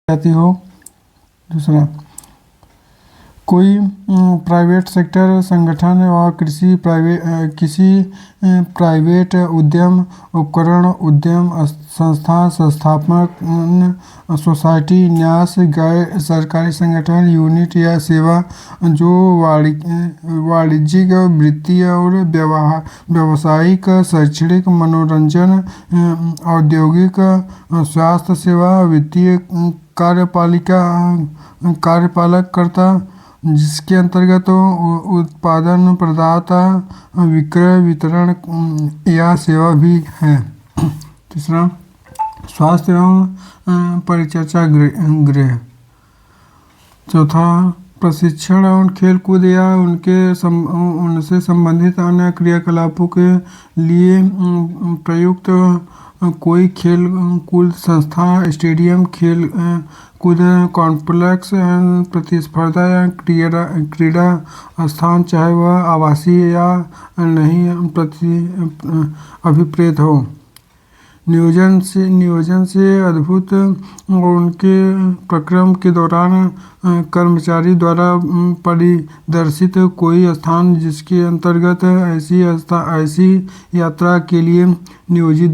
जाती हो। दूसरा, कोई प्राइवेट सेक्टर संगठन व किसी प्राइवेट उद्यम, उपकरण उद्यम, संस्था, संस्थात्मक सोसाइटी, न्यास, गैर सरकारी संगठन, यूनिट या सेवा जो वाणिज्यिक, वित्तीय और व्यावसायिक, शैक्षणिक, मनोरंजन, औद्योगिक, स्वास्थ्य सेवा, वित्तीय कार्यपालककर्ता, जिसके अंतर्गत उत्पादन प्रदाता, विक्रय, वितरण या सेवा भी है। तीसरा, स्वास्थ्य एवं परिचर्या गृह। चौथा, प्रशिक्षण एवं खेलकूद या उनसे संबंधित अन्य क्रियाकलापों के लिए प्रयुक्त कोई खेल कूद संस्था, स्टेडियम, खेल कूद कॉम्प्लेक्स, प्रतिस्पर्धा या क्रीड़ा स्थान, चाहे वह आवासीय या नहीं अभिप्रेत हो। नियोजन से अद्भुत उनके प्रक्रम के दौरान कर्मचारी द्वारा परिदर्शित कोई स्थान, जिसके अंतर्गत ऐसी यात्रा के लिए नियोजक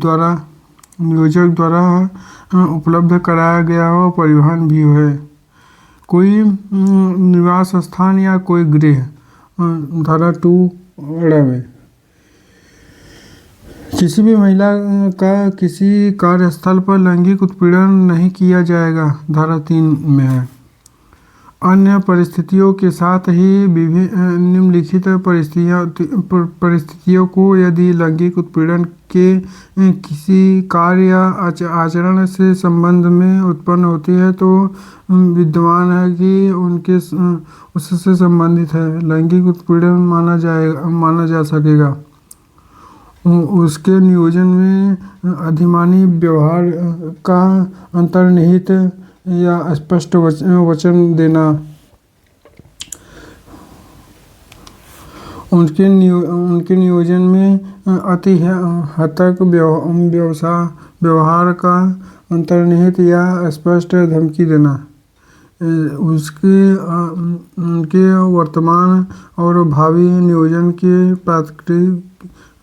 द्वारा उपलब्ध कराया गया हो परिवहन भी है। कोई निवास स्थान या कोई गृह। धारा 2 में किसी भी महिला का किसी कार्यस्थल पर लैंगिक उत्पीड़न नहीं किया जाएगा। धारा 3 में है। अन्य परिस्थितियों के साथ ही निम्नलिखित परिस्थितियों को यदि लैंगिक उत्पीड़न के किसी कार्य या आचरण से संबंध में उत्पन्न होती है तो विद्यमान है कि उससे संबंधित है, लैंगिक उत्पीड़न माना जा सकेगा। उसके नियोजन में अधिमानी व्यवहार का अंतर्निहित या स्पष्ट वचन देना, उनके नियोजन में अति हतक व्यवहार का अंतर्निहित या स्पष्ट धमकी देना, उनके वर्तमान और भावी नियोजन के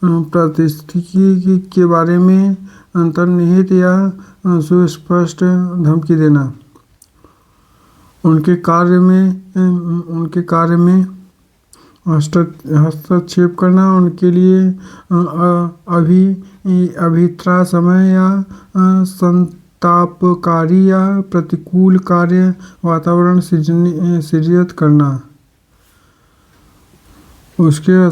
पारिस्थितिकी के बारे में अंतर्निहित या सुस्पष्ट धमकी देना, उनके कार्य में हस्तक्षेप करना, उनके लिए अभिप्राय समय या संतापकारी या प्रतिकूल कार्य वातावरण सृजित करना, उसके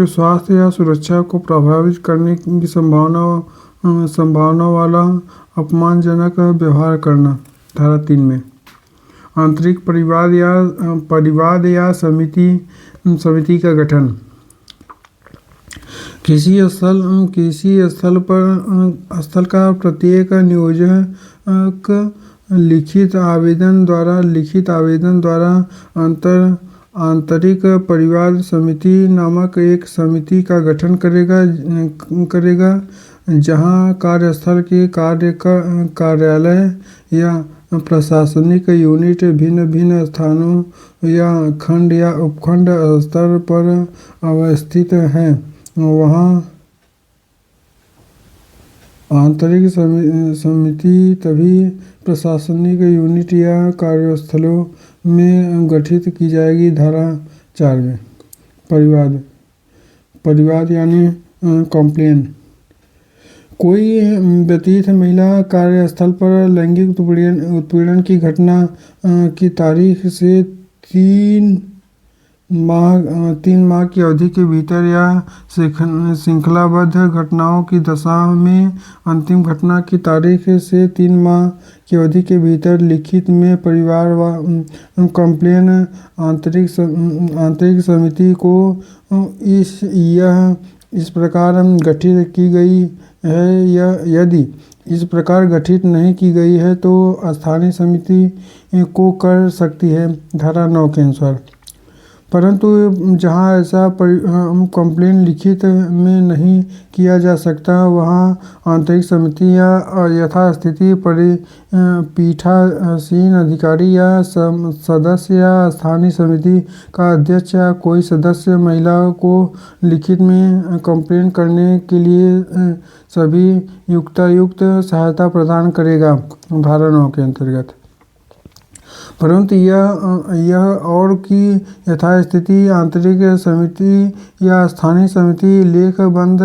स्वास्थ्य या सुरक्षा को प्रभावित करने की संभावना वाला अपमानजनक व्यवहार करना। धारा 3 में आंतरिक परिवाद या समिति का गठन। किसी स्थल का प्रत्येक नियोजक लिखित आवेदन द्वारा आंतरिक परिवाद समिति नामक एक समिति का गठन करेगा, जहां कार्यस्थल के कार्यालय या प्रशासनिक यूनिट भिन्न स्थानों या खंड या उपखंड स्तर पर अवस्थित हैं। वहां आंतरिक समिति तभी प्रशासनिक यूनिट या कार्यस्थलों में गठित की जाएगी। धारा 4 में परिवाद यानी कॉम्प्लेन। कोई व्यतीत महिला कार्यस्थल पर लैंगिक उत्पीड़न की घटना की तारीख से 3 माह की अवधि के भीतर या श्रृंखलाबद्ध घटनाओं की दशा में अंतिम घटना की तारीख से 3 माह की अवधि के भीतर लिखित में परिवार व कॉम्प्लेन आंतरिक समिति को इस प्रकार गठित की गई है, यदि इस प्रकार गठित नहीं की गई है तो स्थानीय समिति को कर सकती है। धारा 9 के अनुसार परंतु जहाँ ऐसा कंप्लेन लिखित में नहीं किया जा सकता, वहाँ आंतरिक समिति या यथास्थिति पीठासीन अधिकारी या सदस्य या स्थानीय समिति का अध्यक्ष या कोई सदस्य महिला को लिखित में कंप्लेन करने के लिए सभी युक्तायुक्त सहायता प्रदान करेगा, धारा 9 के अंतर्गत। परंतु यह और की यथास्थिति आंतरिक समिति या स्थानीय समिति लेखबंद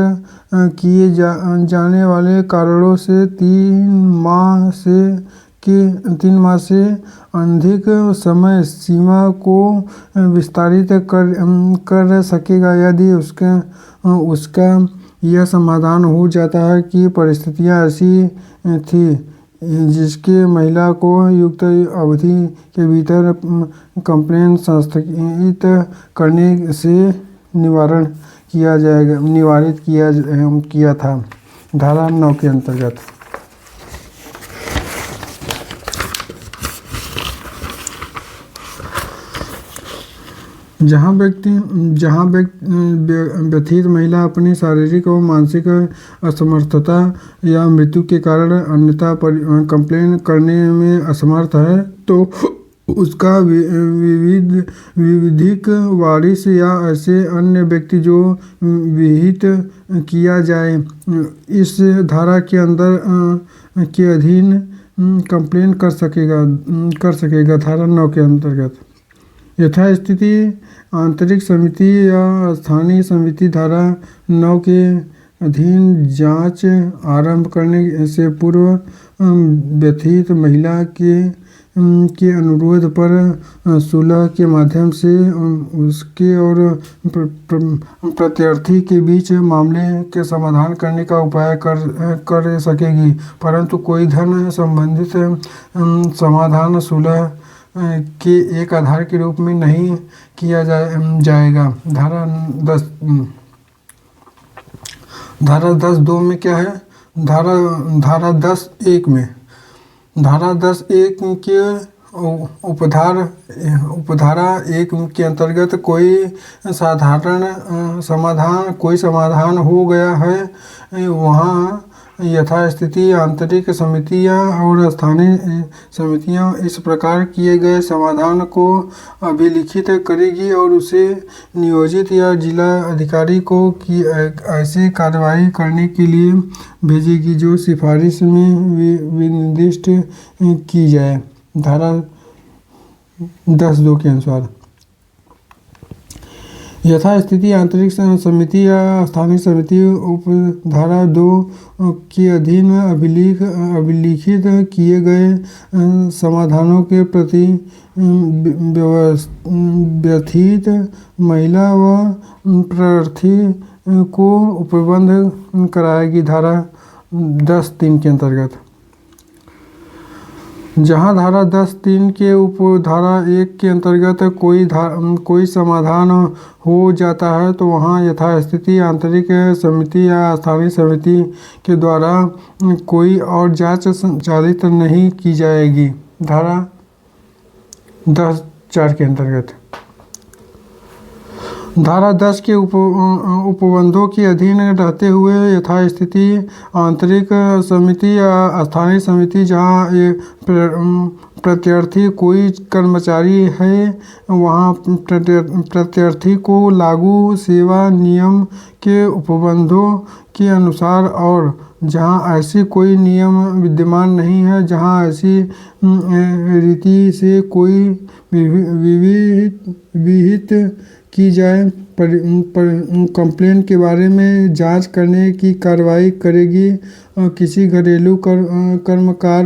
किए जाने वाले कारणों से 3 माह से अधिक समय सीमा को विस्तारित कर सकेगा, यदि उसका यह समाधान हो जाता है कि परिस्थितियां ऐसी थी जिसके महिला को युक्त अवधि के भीतर कंप्लेन संस्थगित करने से निवारित किया था, धारा 9 के अंतर्गत। जहाँ व्यथित महिला अपनी शारीरिक और मानसिक असमर्थता या मृत्यु के कारण अन्यथा कंप्लेन करने में असमर्थ है, तो उसका विधिक वारिस या ऐसे अन्य व्यक्ति जो विहित किया जाए इस धारा के अंदर के अधीन कंप्लेन कर सकेगा, धारा 9 के अंतर्गत। यथास्थिति आंतरिक समिति या स्थानीय समिति धारा 9 के अधीन जांच आरंभ करने से पूर्व व्यथित महिला के अनुरोध पर सुलह के माध्यम से उसके और प्रत्यार्थी के बीच मामले के समाधान करने का उपाय कर सकेगी, परंतु कोई धन संबंधित समाधान सुलह के एक आधार के रूप में नहीं किया जाएगा। धारा 10(2) में क्या है? धारा 10(1) में धारा 10(1) के उपधारा 1 के अंतर्गत कोई समाधान हो गया है, वहाँ यथास्थिति आंतरिक समितियां और स्थानीय समितियां इस प्रकार किए गए समाधान को अभिलिखित करेगी और उसे नियोजित या जिला अधिकारी को ऐसी कार्रवाई करने के लिए भेजेगी जो सिफारिश में विनिर्दिष्ट की जाए, धारा 10(2) के अनुसार। यथास्थिति आंतरिक समिति या स्थानीय समिति उपधारा 2 के अधीन अभिलिखित किए गए समाधानों के प्रति व्यथित महिला व प्रार्थी को उपबंध कराएगी, धारा 10(3) के अंतर्गत। जहाँ धारा 10(3) के उपधारा 1 के अंतर्गत कोई समाधान हो जाता है, तो वहाँ यथास्थिति आंतरिक समिति या स्थानीय समिति के द्वारा कोई और जांच संचालित नहीं की जाएगी, धारा 10(4) के अंतर्गत। धारा 10 के उपबंधों के अधीन रहते हुए यथास्थिति आंतरिक समिति या स्थानीय समिति जहाँ प्रत्यार्थी कोई कर्मचारी है, वहाँ प्रत्यार्थी को लागू सेवा नियम के उपबंधों के अनुसार और जहाँ ऐसी कोई नियम विद्यमान नहीं है, जहाँ ऐसी रीति से कोई विहित की जाए, कंप्लेन के बारे में जांच करने की कार्रवाई करेगी। किसी घरेलू कर्मकार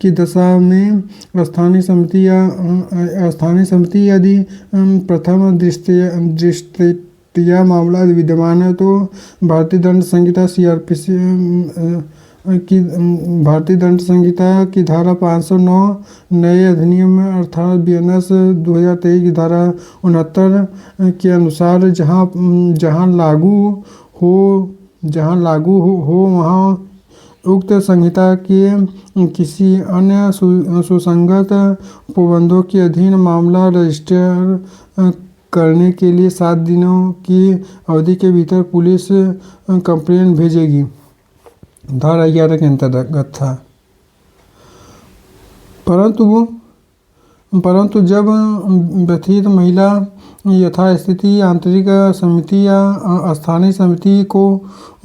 की दशा में स्थानीय समिति यदि प्रथम दृष्टया मामला विद्यमान है तो भारतीय दंड संहिता CRPC की भारतीय दंड संहिता की धारा 509 नए अधिनियम अर्थात BNS 2023 की धारा 69 के अनुसार जहाँ लागू हो वहाँ उक्त संहिता के किसी अन्य सुसंगत उपबंधों के अधीन मामला रजिस्टर करने के लिए 7 दिनों की अवधि के भीतर पुलिस कंप्लेंट भेजेगी। धारा 11 के अंतर्गत था। परंतु जब व्यथित महिला यथास्थिति आंतरिक समिति या स्थानीय समिति को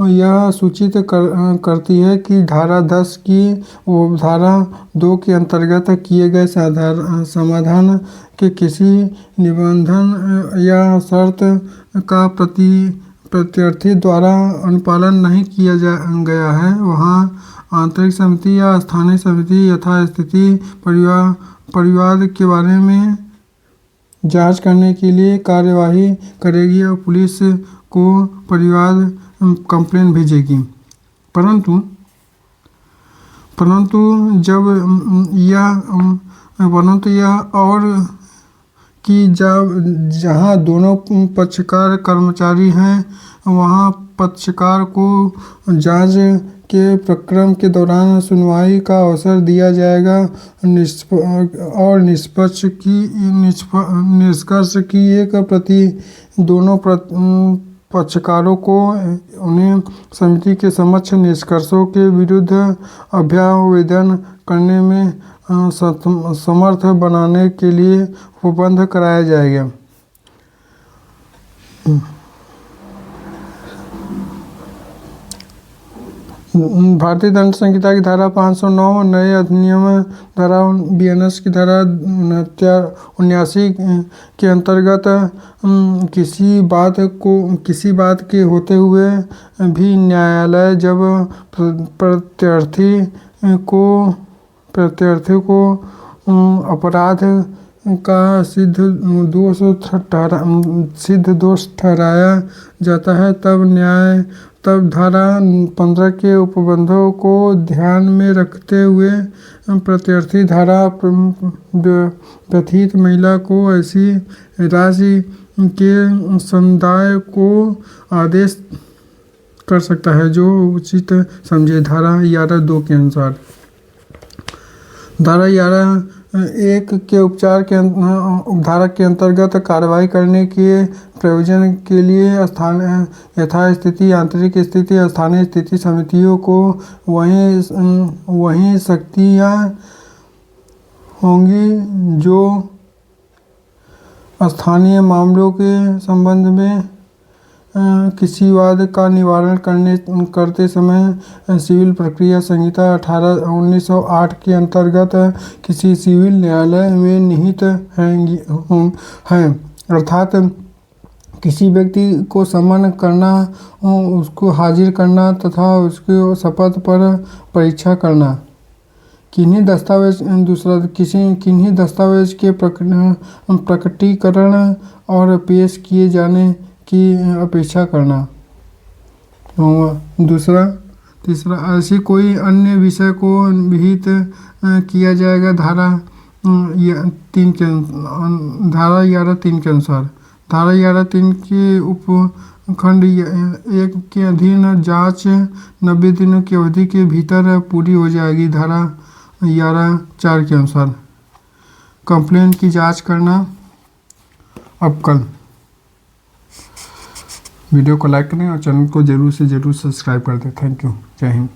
यह सूचित करती है कि धारा 10 की उपधारा 2 के अंतर्गत किए गए समाधान के किसी निबंधन या शर्त का प्रत्यर्थी द्वारा अनुपालन नहीं किया गया है, वहाँ आंतरिक समिति या स्थानीय समिति यथास्थिति परिवाद के बारे में जांच करने के लिए कार्यवाही करेगी और पुलिस को परिवाद कंप्लेंट भेजेगी। परंतु यह और कि जहाँ दोनों पक्षकार कर्मचारी हैं, वहाँ पक्षकार को जांच के प्रक्रम के दौरान सुनवाई का अवसर दिया जाएगा और निष्कर्ष की एक प्रति दोनों पक्षकारों को उन्हें समिति के समक्ष निष्कर्षों के विरुद्ध अभ्यावेदन करने में समर्थ बनाने के लिए उपबंध कराया जाएगा। भारतीय दंड संहिता की धारा 509 नए अधिनियम धारा 42 की धारा 79 के अंतर्गत किसी बात के होते हुए भी न्यायालय जब प्रत्यर्थी को अपराध का सिद्ध दोष ठहराया जाता है, तब धारा 15 के उपबंधों को ध्यान में रखते हुए प्रत्यर्थी धारा व्यथित महिला को ऐसी राशि के समुदाय को आदेश कर सकता है जो उचित समझे। धारा 11(2) के अनुसार धारा 11(1) के उपधारा के अंतर्गत कार्रवाई करने के प्रयोजन के लिए यथास्थिति आंतरिक स्थिति स्थानीय स्थिति समितियों को वही शक्तियाँ होंगी जो स्थानीय मामलों के संबंध में किसी वाद का निवारण करते समय सिविल प्रक्रिया संहिता 1908 के अंतर्गत किसी सिविल न्यायालय में निहित हैं, अर्थात किसी व्यक्ति को समन करना, उसको हाजिर करना तथा उसके शपथ पर परीक्षा करना, किन्हीं दस्तावेज के प्रकटीकरण और पेश किए जाने की अपेक्षा करना। तीसरा ऐसी कोई अन्य विषय को विहित किया जाएगा। धारा 11(3) के अनुसार धारा 11(3) के उपखंड 1 के अधीन जांच 90 दिनों की अवधि के भीतर पूरी हो जाएगी। धारा 11(4) के अनुसार कंप्लेंट की जांच करना। अब कल वीडियो को लाइक करें और चैनल को जरूर से जरूर सब्सक्राइब कर दें। Thank you. जय हिंद।